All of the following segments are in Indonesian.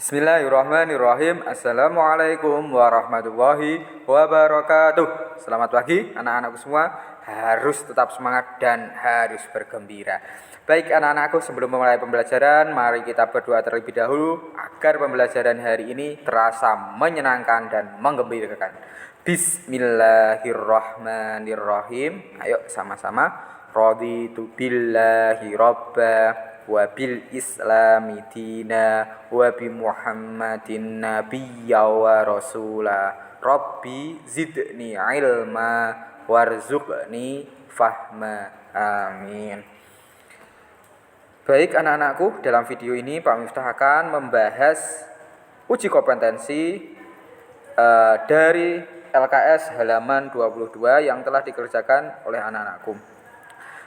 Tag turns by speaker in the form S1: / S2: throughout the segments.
S1: Bismillahirrahmanirrahim. Assalamualaikum warahmatullahi wabarakatuh. Selamat pagi anak-anakku semua. Harus tetap semangat dan harus bergembira. Baik anak-anakku, sebelum memulai pembelajaran, mari kita berdoa terlebih dahulu agar pembelajaran hari ini terasa menyenangkan dan menggembirakan. Bismillahirrahmanirrahim. Ayo sama-sama. Raditu billahi robba wa bil islami dina wa bi muhammadin nabiyya wa rasula rabbi zidni ilma warzuqni fahma amin. Baik anak-anakku, dalam video ini Pak Miftah akan membahas uji kompetensi dari LKS halaman 22 yang telah dikerjakan oleh anak-anakku.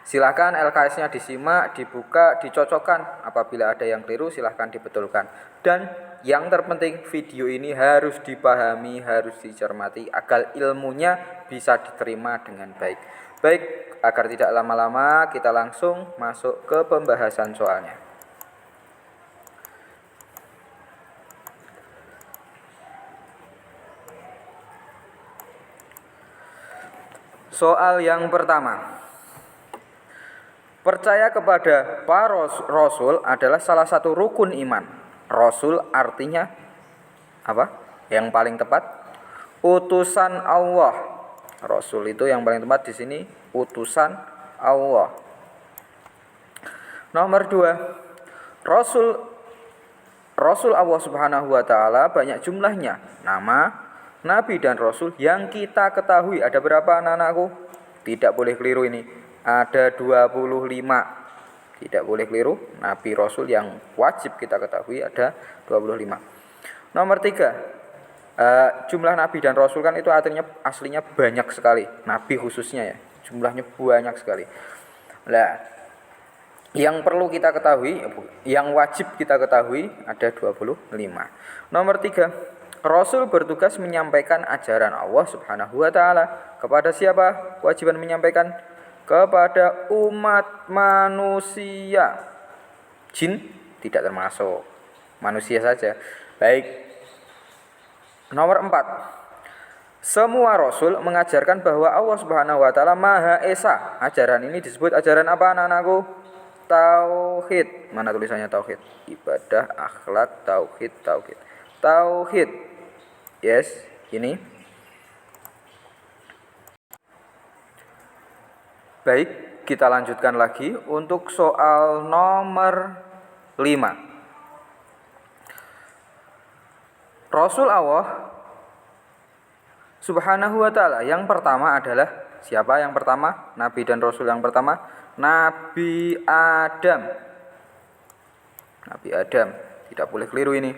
S1: Silakan LKS-nya disimak, dibuka, dicocokkan. Apabila ada yang keliru silahkan dibetulkan. Dan yang terpenting, video ini harus dipahami, harus dicermati agar ilmunya bisa diterima dengan baik. Baik, agar tidak lama-lama kita langsung masuk ke pembahasan soalnya. Soal yang pertama. Percaya kepada para rasul adalah salah satu rukun iman. Rasul artinya apa? Yang paling tepat utusan Allah. Rasul itu yang paling tepat di sini utusan Allah. Nomor 2. Rasul Allah Subhanahu wa taala banyak jumlahnya. Nama nabi dan rasul yang kita ketahui ada berapa anak-anakku? Tidak boleh keliru ini. Ada 25. Tidak boleh keliru. Nabi Rasul yang wajib kita ketahui ada 25. Nomor 3. Jumlah Nabi dan Rasul kan itu artinya aslinya banyak sekali. Nabi khususnya ya. Jumlahnya banyak sekali. Nah, yang perlu kita ketahui, yang wajib kita ketahui ada 25. Nomor 3. Rasul bertugas menyampaikan ajaran Allah Subhanahu wa taala. Kepada siapa kewajiban menyampaikan? Kepada umat manusia. Jin tidak termasuk, manusia saja. Baik. Nomor 4. Semua rasul mengajarkan bahwa Allah Subhanahu wa taala Maha Esa. Ajaran ini disebut ajaran apa anak-anakku? Tauhid. Mana tulisannya tauhid? Ibadah, akhlak, tauhid. Tauhid. Yes, ini. Baik, kita lanjutkan lagi untuk soal nomor 5. Rasul Allah Subhanahu wa ta'ala yang pertama adalah siapa yang pertama? Nabi dan Rasul yang pertama Nabi Adam. Nabi Adam, tidak boleh keliru ini.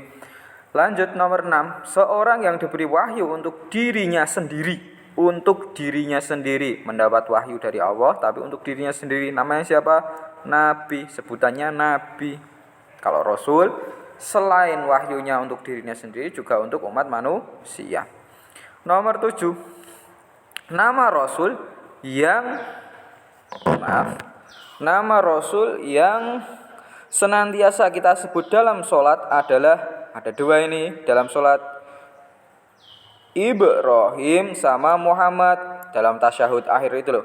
S1: Lanjut nomor 6. Seorang yang diberi wahyu untuk dirinya sendiri. Untuk dirinya sendiri mendapat wahyu dari Allah, tapi untuk dirinya sendiri namanya siapa? Nabi, sebutannya Nabi. Kalau Rasul selain wahyunya untuk dirinya sendiri juga untuk umat manusia. Nomor 7. Nama Rasul yang senantiasa kita sebut dalam sholat adalah ada 2 ini dalam sholat. Ibrahim sama Muhammad dalam tasyahud akhir itu loh.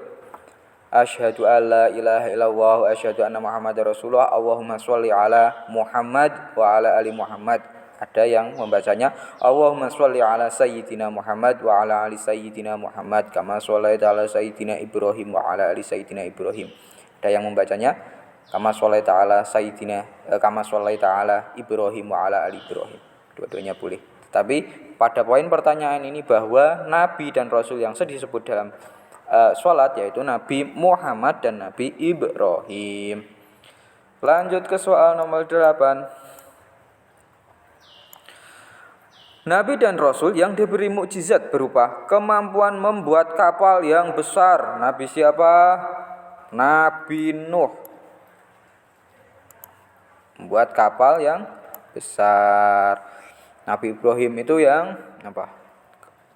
S1: Asyhadu alla ilaha illallah wa asyhadu anna Muhammadar Rasulullah. Allahumma sholli ala Muhammad wa ala ali Muhammad. Ada yang membacanya Allahumma sholli ala sayyidina Muhammad wa ala ali sayyidina Muhammad kama shollaita ala sayyidina Ibrahim wa ala ali sayyidina Ibrahim. Ada yang membacanya kama shollaita ala Ibrahim wa ala ali Ibrahim. Dua-duanya boleh. Tapi pada poin pertanyaan ini bahwa Nabi dan Rasul yang disebut dalam sholat yaitu Nabi Muhammad dan Nabi Ibrahim. Lanjut ke soal nomor 8. Nabi dan Rasul yang diberi mukjizat berupa kemampuan membuat kapal yang besar. Nabi siapa? Nabi Nuh. Membuat kapal yang besar. Nabi Ibrahim itu yang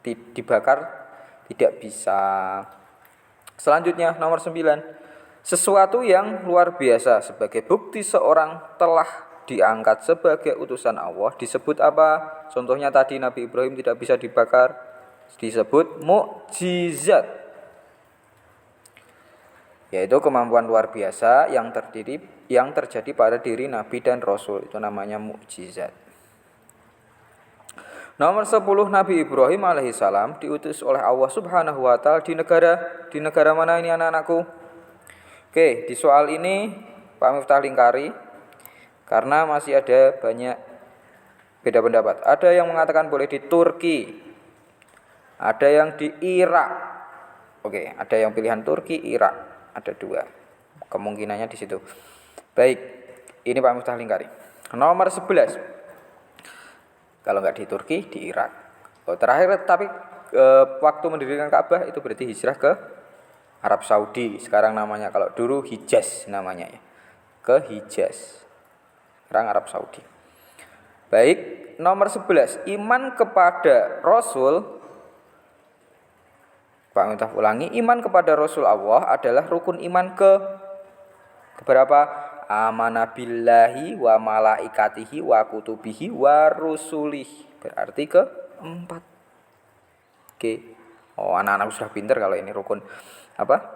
S1: dibakar tidak bisa. Selanjutnya nomor 9. Sesuatu yang luar biasa sebagai bukti seorang telah diangkat sebagai utusan Allah disebut apa? Contohnya tadi Nabi Ibrahim tidak bisa dibakar, disebut mukjizat, yaitu kemampuan luar biasa yang terjadi pada diri Nabi dan Rasul, itu namanya mukjizat. Nomor 10, Nabi Ibrahim alaihissalam diutus oleh Allah Subhanahu wa taala di negara mana ini anak-anakku? Oke, di soal ini Pak Miftah lingkari karena masih ada banyak beda pendapat. Ada yang mengatakan boleh di Turki, ada yang di Irak. Oke, ada yang pilihan Turki, Irak, ada dua kemungkinannya di situ. Baik, ini Pak Miftah lingkari. Nomor 11, kalau nggak di Turki, di Irak. Terakhir, tapi waktu mendirikan Ka'bah itu berarti hijrah ke Arab Saudi. Sekarang namanya, kalau dulu Hijaz namanya ya, ke Hijaz. Sekarang Arab Saudi. Baik, nomor 11, iman kepada Rasul. Pak Miftah ulangi, iman kepada Rasul Allah adalah rukun iman ke berapa? Amana billahi wa malaikatihi wa kutubihi wa rusulih. Berarti keempat. Oke. Oh, anak-anak sudah pintar kalau ini rukun apa?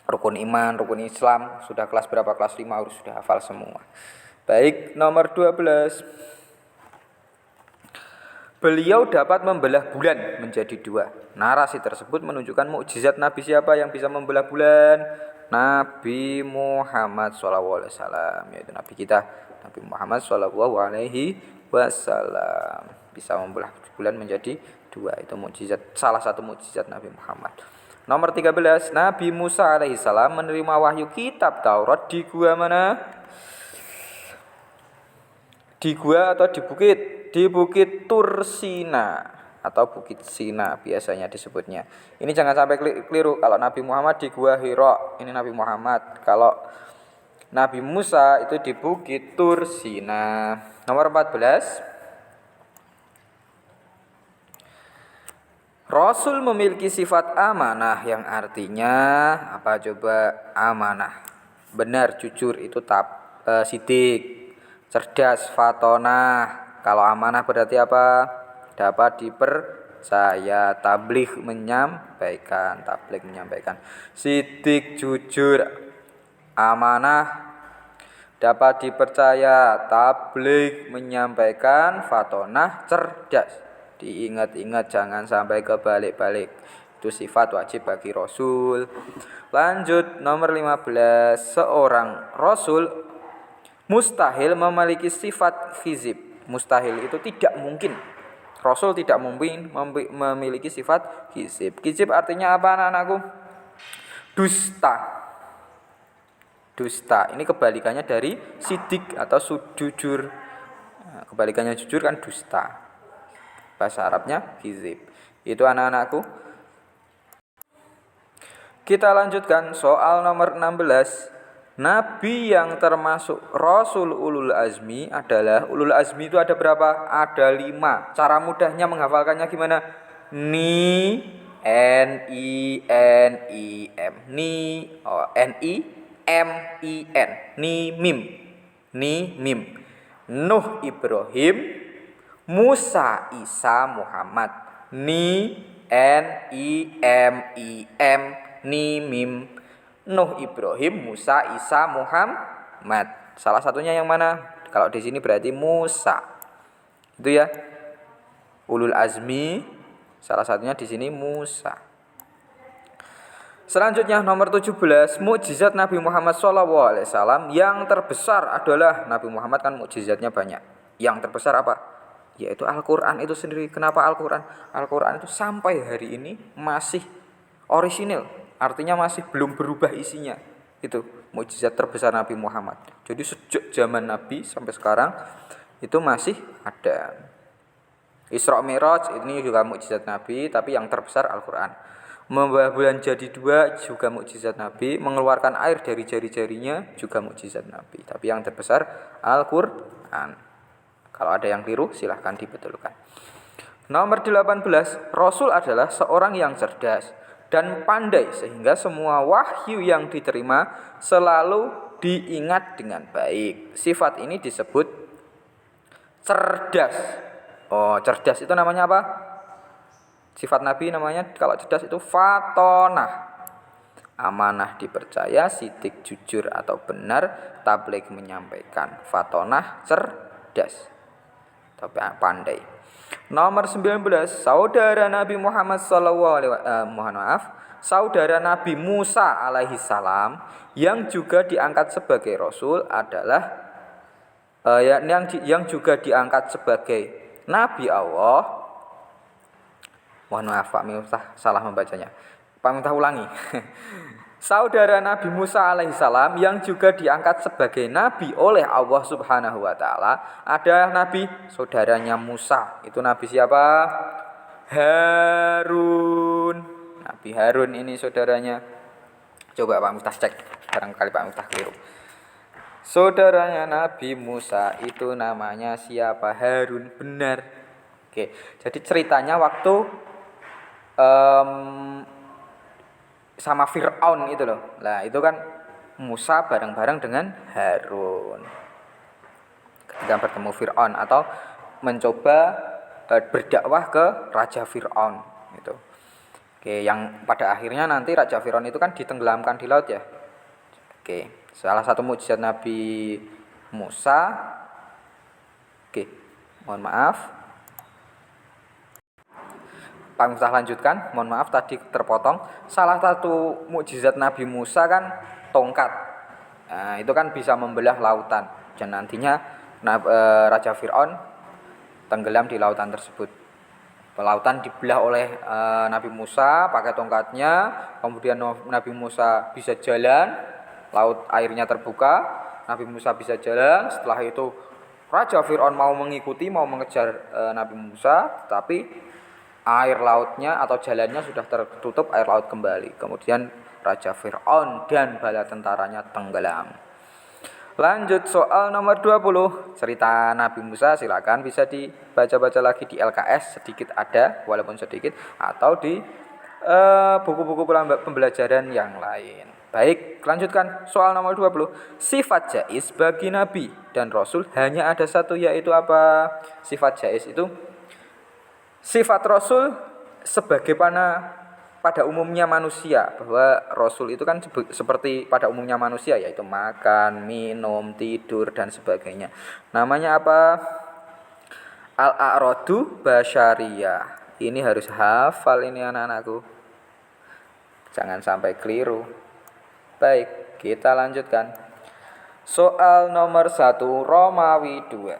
S1: Rukun iman, rukun Islam. Sudah kelas berapa? Kelas 5 harus sudah hafal semua. Baik, nomor 12. Beliau dapat membelah bulan menjadi dua. Narasi tersebut menunjukkan mukjizat Nabi siapa yang bisa membelah bulan? Nabi Muhammad SAW, yaitu Nabi kita, Nabi Muhammad SAW bisa membelah bulan menjadi dua. Itu mukjizat, salah satu mukjizat Nabi Muhammad. Nomor 13, Nabi Musa alaihissalam menerima wahyu kitab Taurat di gua mana? Di gua atau di bukit? Di bukit Tursina atau Bukit Sina biasanya disebutnya. Ini jangan sampai keliru. Kalau Nabi Muhammad di Gua Hira, ini Nabi Muhammad. Kalau Nabi Musa itu di Bukit Tursina. Nomor 14, Rasul memiliki sifat amanah yang artinya apa coba? Amanah, benar, jujur, itu sidik, cerdas, fatonah. Kalau amanah berarti apa? Dapat dipercaya, tabligh menyampaikan, sidik, jujur, amanah, dapat dipercaya, tabligh menyampaikan, fatonah, cerdas. Diingat-ingat, jangan sampai kebalik-balik. Itu sifat wajib bagi Rasul. Lanjut, nomor 15, seorang Rasul mustahil memiliki sifat khizib. Mustahil itu tidak mungkin. Rasul tidak mungkin memiliki sifat khizib. Khizib artinya apa anak-anakku? Dusta. Dusta. Ini kebalikannya dari sidik atau jujur. Nah, kebalikannya jujur kan dusta. Bahasa Arabnya khizib. Itu anak-anakku. Kita lanjutkan soal nomor 16. Nabi yang termasuk Rasul Ulul Azmi adalah, Ulul Azmi itu ada berapa? Ada 5. Cara mudahnya menghafalkannya gimana? Ni, N-I-N-I-M, Ni, N-I-M-I-N, Ni Mim, Ni Mim. Nuh Ibrahim, Musa Isa Muhammad, Ni, N-I-M-I-M, Ni Mim. Nuh Ibrahim, Musa Isa Muhammad. Salah satunya yang mana? Kalau di sini berarti Musa. Itu ya. Ulul Azmi, salah satunya di sini Musa. Selanjutnya nomor 17, mukjizat Nabi Muhammad SAW yang terbesar adalah, Nabi Muhammad kan mukjizatnya banyak. Yang terbesar apa? Yaitu Al-Quran itu sendiri. Kenapa Al-Quran? Al-Quran itu sampai hari ini masih orisinil. Artinya masih belum berubah isinya. Itu mukjizat terbesar Nabi Muhammad. Jadi sejak zaman Nabi sampai sekarang itu masih ada. Isra Mi'raj ini juga mukjizat Nabi, tapi yang terbesar Al-Quran. Membelah bulan jadi dua juga mukjizat Nabi. Mengeluarkan air dari jari-jarinya juga mukjizat Nabi. Tapi yang terbesar Al-Quran. Kalau ada yang keliru silahkan dibetulkan. Nomor 18, Rasul adalah seorang yang cerdas dan pandai, sehingga semua wahyu yang diterima selalu diingat dengan baik. Sifat ini disebut cerdas. Oh, cerdas itu namanya apa? Sifat Nabi namanya kalau cerdas itu fatonah. Amanah dipercaya, sidik jujur atau benar, tabligh menyampaikan. Fatonah cerdas. Tapi pandai. Nomor 19, saudara Nabi Muhammad saudara Nabi Musa alaihi salam yang juga diangkat sebagai rasul adalah yang juga diangkat sebagai nabi Allah. Mohon maaf Pak Miftah salah membacanya. Pak Miftah ulangi. Saudara Nabi Musa alaihissalam yang juga diangkat sebagai nabi oleh Allah Subhanahu wa taala adalah nabi saudaranya Musa. Itu nabi siapa? Harun. Nabi Harun ini saudaranya. Coba Pak Miftah cek, barangkali Pak Miftah keliru. Saudaranya Nabi Musa itu namanya siapa? Harun. Benar. Oke, jadi ceritanya waktu sama Fir'aun itu loh. Nah itu kan Musa bareng-bareng dengan Harun ketika bertemu Fir'aun atau mencoba berdakwah ke Raja Fir'aun itu. Oke, yang pada akhirnya nanti Raja Fir'aun itu kan ditenggelamkan di laut ya. Oke, salah satu mukjizat Nabi Musa. Oke, mohon maaf Pak Miftah lanjutkan, mohon maaf tadi terpotong. Salah satu mukjizat Nabi Musa kan tongkat. Nah, itu kan bisa membelah lautan dan nantinya Raja Fir'aun tenggelam di lautan tersebut. Lautan dibelah oleh Nabi Musa pakai tongkatnya, kemudian Nabi Musa bisa jalan, laut airnya terbuka, Nabi Musa bisa jalan. Setelah itu Raja Fir'aun mau mengikuti, mau mengejar Nabi Musa, tapi air lautnya atau jalannya sudah tertutup, air laut kembali. Kemudian Raja Fir'aun dan bala tentaranya tenggelam. Lanjut soal nomor 20. Cerita Nabi Musa silakan bisa dibaca-baca lagi di LKS, sedikit ada walaupun sedikit, atau di buku-buku pembelajaran yang lain. Baik, lanjutkan soal nomor 20. Sifat jaiz bagi Nabi dan Rasul hanya ada satu, yaitu apa? Sifat jaiz itu sifat Rasul sebagaimana pada umumnya manusia, bahwa Rasul itu kan seperti pada umumnya manusia, yaitu makan, minum, tidur, dan sebagainya. Namanya apa? Al-a'radu basyariyah. Ini harus hafal ini anak-anakku. Jangan sampai keliru. Baik, kita lanjutkan. Soal nomor 1, Romawi 2.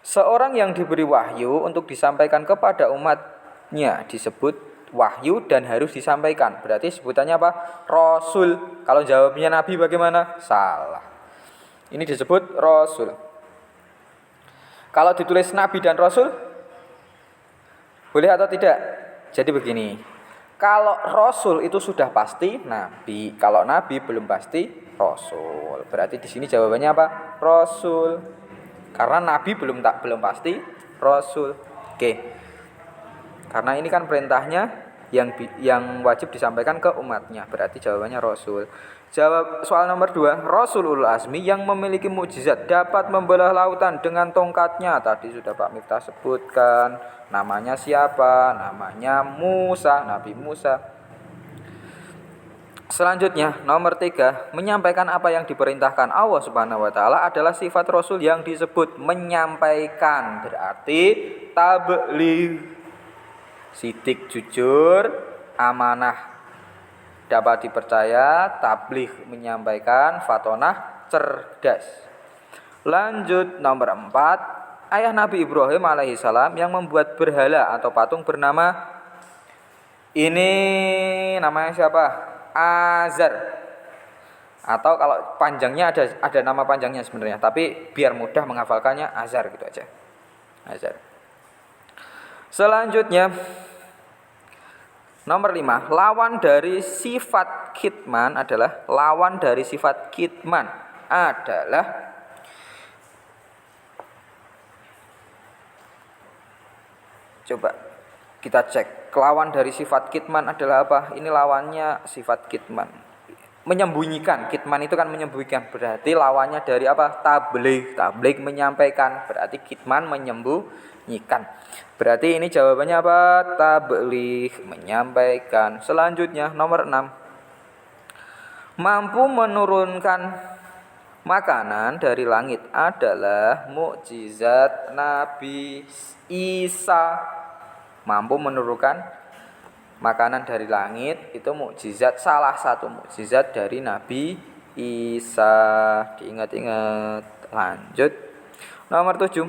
S1: Seorang yang diberi wahyu untuk disampaikan kepada umatnya disebut wahyu dan harus disampaikan. Berarti sebutannya apa? Rasul. Kalau jawabnya Nabi bagaimana? Salah. Ini disebut Rasul. Kalau ditulis Nabi dan Rasul, boleh atau tidak? Jadi begini. Kalau Rasul itu sudah pasti Nabi. Kalau Nabi belum pasti Rasul. Berarti di sini jawabannya apa? Rasul. Karena Nabi belum pasti Rasul. Oke. Karena ini kan perintahnya yang wajib disampaikan ke umatnya. Berarti jawabannya Rasul. Jawab soal nomor 2. Rasul ulul azmi yang memiliki mukjizat dapat membelah lautan dengan tongkatnya. Tadi sudah Pak Miftah sebutkan. Namanya siapa? Namanya Musa, Nabi Musa. Selanjutnya, nomor 3, menyampaikan apa yang diperintahkan Allah Subhanahu wa taala adalah sifat Rasul yang disebut menyampaikan. Berarti tabligh, sidik jujur, amanah dapat dipercaya, tabligh menyampaikan, fatonah cerdas. Lanjut nomor 4, ayah Nabi Ibrahim alaihissalam yang membuat berhala atau patung bernama ini namanya siapa? Azar. Atau kalau panjangnya ada nama panjangnya sebenarnya, tapi biar mudah menghafalkannya Azar gitu aja. Azar. Selanjutnya nomor 5, lawan dari sifat kitman adalah coba kita cek. Lawan dari sifat kitman adalah apa? Ini lawannya sifat kitman. menyembunyikan. Kitman itu kan menyembunyikan, berarti lawannya dari apa? Tabligh. Tabligh menyampaikan, berarti kitman menyembunyikan. Berarti ini jawabannya apa? Tabligh, menyampaikan. Selanjutnya nomor 6. Mampu menurunkan makanan dari langit adalah mukjizat Nabi Isa. Mampu menurunkan makanan dari langit itu mukjizat, salah satu mukjizat dari Nabi Isa. Diingat-ingat. Lanjut. Nomor 7.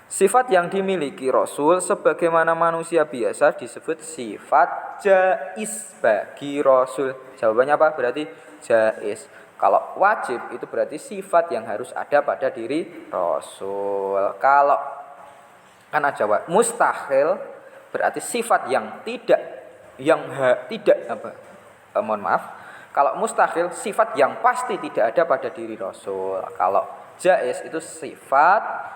S1: Sifat yang dimiliki Rasul sebagaimana manusia biasa disebut sifat jaiz bagi Rasul. Jawabannya apa? Berarti jaiz. Kalau wajib itu berarti sifat yang harus ada pada diri Rasul. Kalau kan ada mustahil berarti sifat yang mohon maaf. Kalau mustahil sifat yang pasti tidak ada pada diri Rasul. Kalau jaiz itu sifat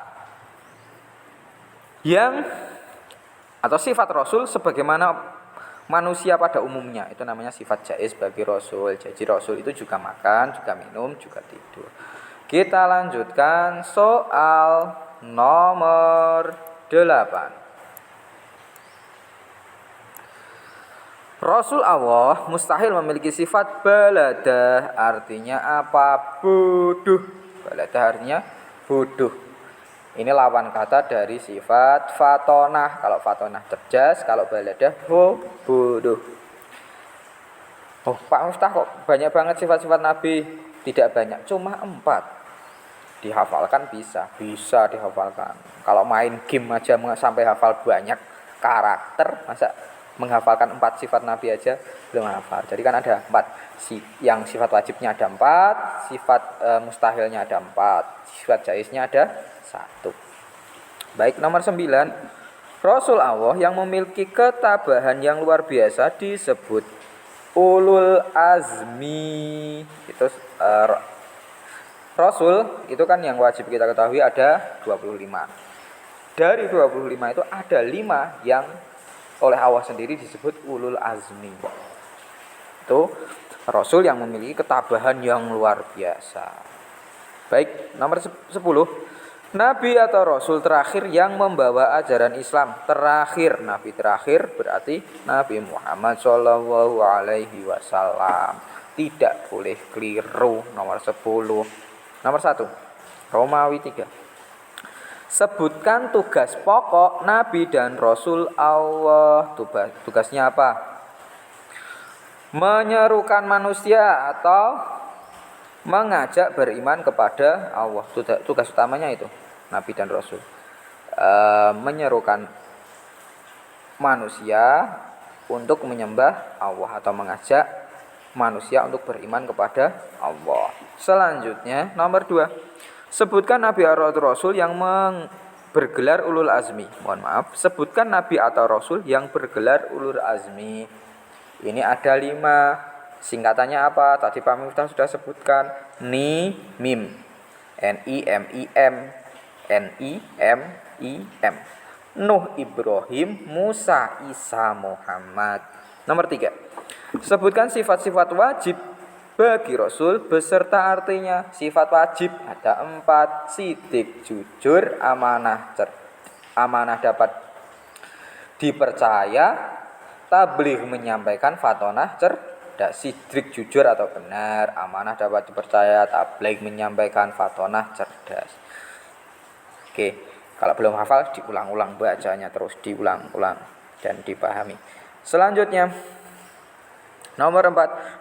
S1: yang atau sifat Rasul sebagaimana manusia pada umumnya, itu namanya sifat jaiz bagi Rasul. Jadi Rasul itu juga makan, juga minum, juga tidur. Kita lanjutkan soal nomor 8. Rasul Allah mustahil memiliki sifat baladah, artinya apa? Bodoh. Baladah artinya bodoh. Ini lawan kata dari sifat fatonah. Kalau fatonah cerdas, kalau baladah bodoh. Oh, Pak Miftah kok banyak banget sifat-sifat Nabi? Tidak banyak, cuma 4. Dihafalkan bisa dihafalkan. Kalau main game aja sampai hafal banyak karakter, masa menghafalkan 4 sifat Nabi aja belum hafal. Jadi kan ada 4. Yang sifat wajibnya ada 4, sifat mustahilnya ada 4, sifat jaiznya ada 1. Baik, nomor 9. Rasul Allah yang memiliki ketabahan yang luar biasa disebut ulul azmi. Itu Rasul itu kan yang wajib kita ketahui ada 25. Dari 25 itu ada 5 yang oleh Allah sendiri disebut ulul azmi. Itu Rasul yang memiliki ketabahan yang luar biasa. Baik, nomor 10. Nabi atau Rasul terakhir yang membawa ajaran Islam. Terakhir, Nabi terakhir berarti Nabi Muhammad SAW. Tidak boleh keliru. Nomor 10. Nomor 1. Romawi 3. Sebutkan tugas pokok Nabi dan Rasul Allah. Tugasnya apa? Menyerukan manusia atau mengajak beriman kepada Allah. Tugas utamanya itu Nabi dan Rasul. Menyerukan manusia untuk menyembah Allah atau mengajak manusia untuk beriman kepada Allah. Selanjutnya nomor 2. Sebutkan Nabi atau Rasul yang bergelar ulul azmi. Mohon maaf, sebutkan Nabi atau Rasul yang bergelar ulul azmi. Ini ada 5. Singkatannya apa? Tadi Pak Miftah sudah sebutkan. Mim. N-I-M-I-M. N-I-M-I-M. Nuh, Ibrahim, Musa, Isa, Muhammad. Nomor 3. Sebutkan sifat-sifat wajib bagi Rasul beserta artinya. Sifat wajib ada 4. Sidik, jujur, amanah dapat dipercaya, tabligh menyampaikan, fatonah cerdas. Sidik jujur atau benar, amanah dapat dipercaya, tabligh menyampaikan, fatonah cerdas. Oke, kalau belum hafal diulang-ulang bacanya, terus diulang-ulang dan dipahami. Selanjutnya nomor 4.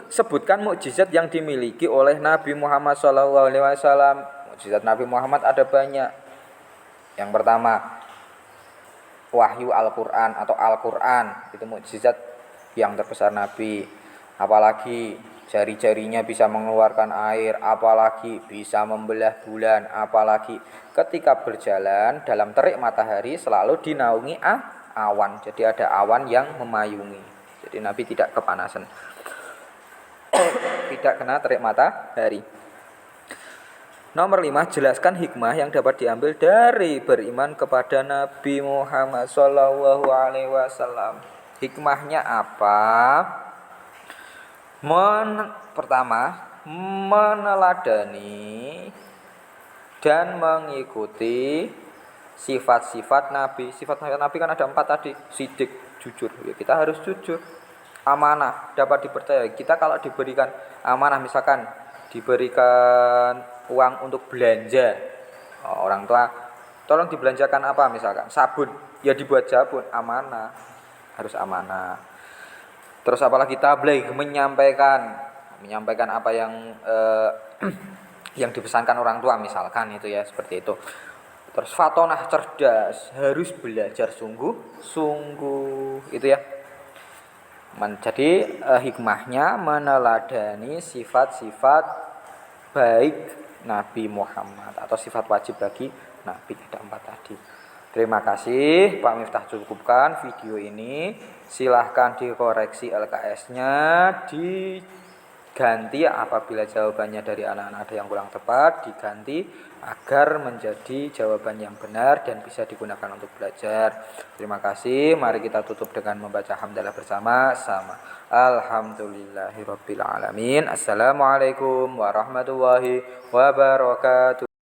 S1: Sebutkan mukjizat yang dimiliki oleh Nabi Muhammad SAW. Mukjizat Nabi Muhammad ada banyak. Yang pertama, wahyu Al-Quran atau Al-Quran. Itu mukjizat yang terbesar Nabi. Apalagi jari-jarinya bisa mengeluarkan air, apalagi bisa membelah bulan, apalagi ketika berjalan dalam terik matahari selalu dinaungi awan. Jadi ada awan yang memayungi. Jadi Nabi tidak kepanasan. Tidak kena terik matahari. Nomor 5. Jelaskan hikmah yang dapat diambil dari beriman kepada Nabi Muhammad SAW. Hikmahnya apa? Pertama, meneladani dan mengikuti sifat-sifat Nabi. Sifat Nabi kan ada 4 tadi. Sidik, jujur. Ya, kita harus jujur. Amanah, dapat dipercaya. Kita kalau diberikan amanah, misalkan diberikan uang untuk belanja, orang tua tolong dibelanjakan apa, misalkan sabun, ya dibuat sabun, amanah, harus amanah. Terus apalagi tabligh, menyampaikan apa yang yang dipesankan orang tua, misalkan itu ya, seperti itu. Terus fatonah, cerdas, harus belajar sungguh-sungguh, itu ya. Jadi hikmahnya meneladani sifat-sifat baik Nabi Muhammad atau sifat wajib bagi Nabi, ada 4 tadi. Terima kasih Pak Miftah, cukupkan video ini. Silahkan dikoreksi LKS-nya, diganti apabila jawabannya dari anak-anak ada yang kurang tepat, diganti agar menjadi jawaban yang benar dan bisa digunakan untuk belajar. Terima kasih. Mari kita tutup dengan membaca hamdalah bersama-sama. Alhamdulillahirabbil alamin. Assalamualaikum warahmatullahi wabarakatuh.